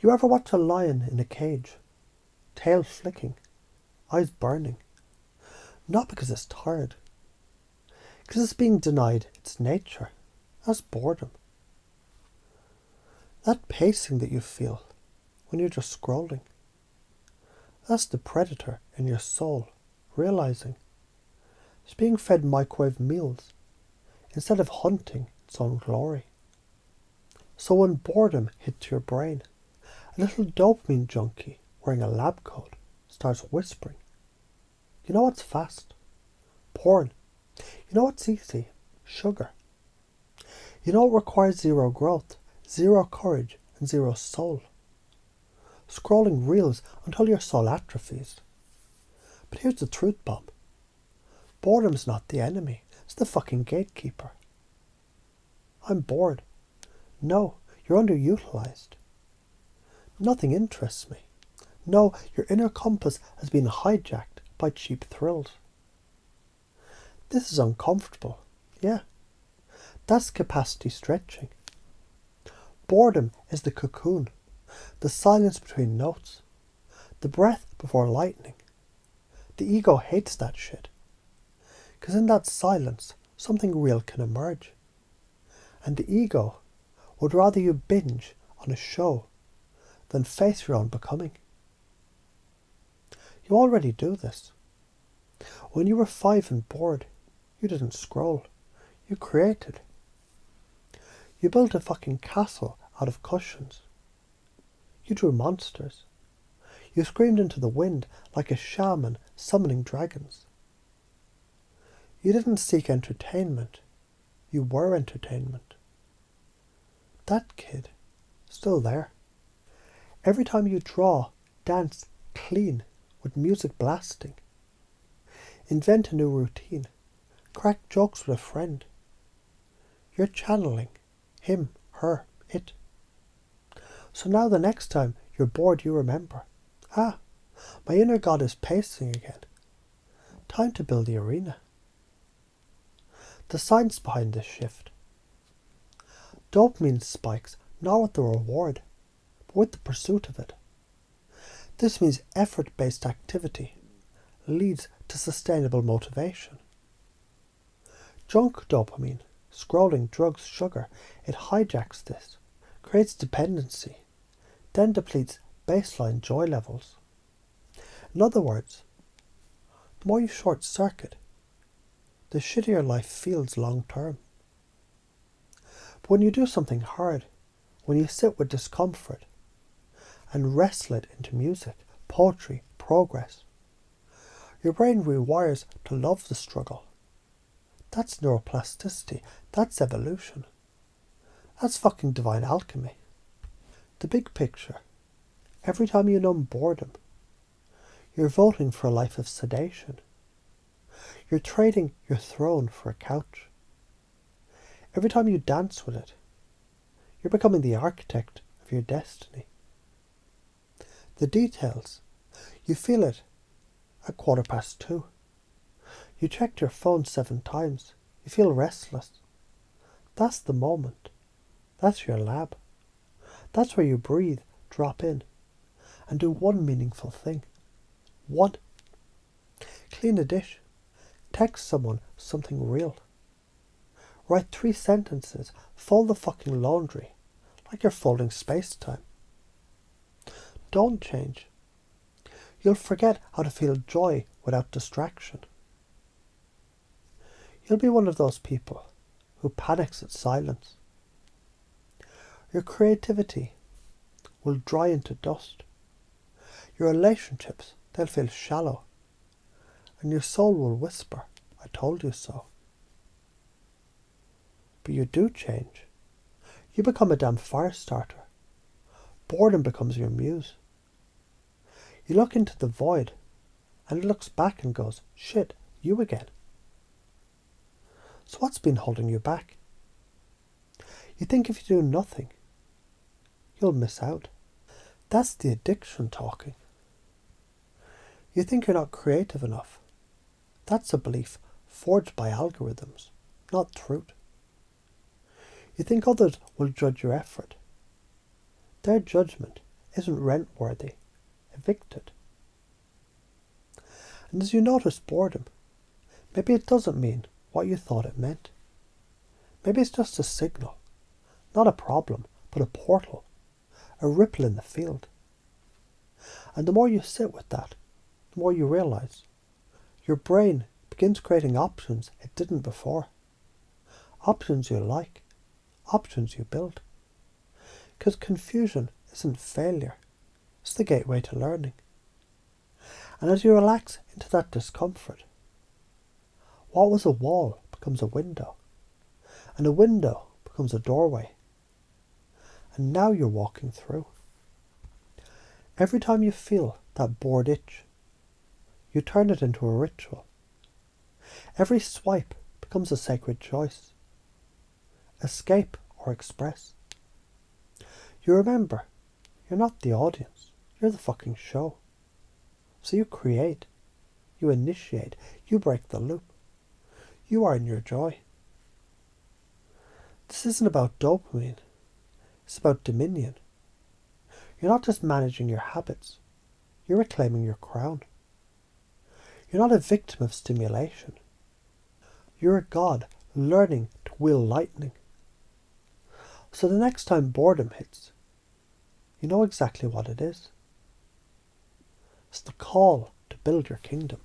You ever watch a lion in a cage, tail flicking, eyes burning? Not because it's tired, because it's being denied its nature. That's boredom. That pacing that you feel when you're just scrolling, that's the predator in your soul realizing it's being fed microwave meals instead of hunting its own glory. So when boredom hits your brain, a little dopamine junkie wearing a lab coat starts whispering, you know what's fast? Porn. You know what's easy? Sugar. You know what requires zero growth, zero courage, and zero soul? Scrolling reels until your soul atrophies. But here's the truth bomb. Boredom's not the enemy, it's the fucking gatekeeper. I'm bored. No, you're underutilized. Nothing interests me. No, your inner compass has been hijacked by cheap thrills. This is uncomfortable. Yeah, that's capacity stretching. Boredom is the cocoon, the silence between notes, the breath before lightning. The ego hates that shit. Because in that silence, something real can emerge. And the ego would rather you binge on a show than face your own becoming. You already do this. When you were 5 and bored, you didn't scroll. You created. You built a fucking castle out of cushions. You drew monsters. You screamed into the wind like a shaman summoning dragons. You didn't seek entertainment. You were entertainment. That kid, still there. Every time you draw, dance clean with music blasting. Invent a new routine. Crack jokes with a friend. You're channeling him, her, it. So now the next time you're bored, you remember. Ah, my inner god is pacing again. Time to build the arena. The science behind this shift. Dopamine spikes not with the reward, but with the pursuit of it. This means effort-based activity leads to sustainable motivation. Junk dopamine, scrolling, drugs, sugar, it hijacks this, creates dependency, then depletes baseline joy levels. In other words, the more you short circuit, the shittier life feels long term. But when you do something hard, when you sit with discomfort and wrestle it into music, poetry, progress, your brain rewires to love the struggle. That's neuroplasticity. That's evolution. That's fucking divine alchemy. The big picture. Every time you numb boredom, you're voting for a life of sedation. You're trading your throne for a couch. Every time you dance with it, you're becoming the architect of your destiny. The details. You feel it at 2:15. You checked your phone 7 times. You feel restless. That's the moment. That's your lab. That's where you breathe, drop in, and do one meaningful thing. One. Clean a dish. Text someone something real. Write 3 sentences. Fold the fucking laundry like you're folding space-time. Don't change. You'll forget how to feel joy without distraction. You'll be one of those people who panics at silence. Your creativity will dry into dust. Your relationships, they'll feel shallow. And your soul will whisper, I told you so. But you do change. You become a damn fire starter. Boredom becomes your muse. You look into the void and it looks back and goes, shit, you again. So what's been holding you back? You think if you do nothing, you'll miss out. That's the addiction talking. You think you're not creative enough. That's a belief forged by algorithms, not truth. You think others will judge your effort. Their judgment isn't rent-worthy, evicted. And as you notice boredom, maybe it doesn't mean what you thought it meant. Maybe it's just a signal, not a problem, but a portal, a ripple in the field. And the more you sit with that, the more you realise your brain begins creating options it didn't before. Options you like, options you build. Because confusion isn't failure, it's the gateway to learning. And as you relax into that discomfort, what was a wall becomes a window, and a window becomes a doorway. And now you're walking through. Every time you feel that bored itch, you turn it into a ritual. Every swipe becomes a sacred choice. Escape or express. You remember, you're not the audience, you're the fucking show. So you create, you initiate, you break the loop. You are in your joy. This isn't about dopamine, it's about dominion. You're not just managing your habits, you're reclaiming your crown. You're not a victim of stimulation. You're a god learning to wield lightning. So the next time boredom hits, you know exactly what it is. It's the call to build your kingdom.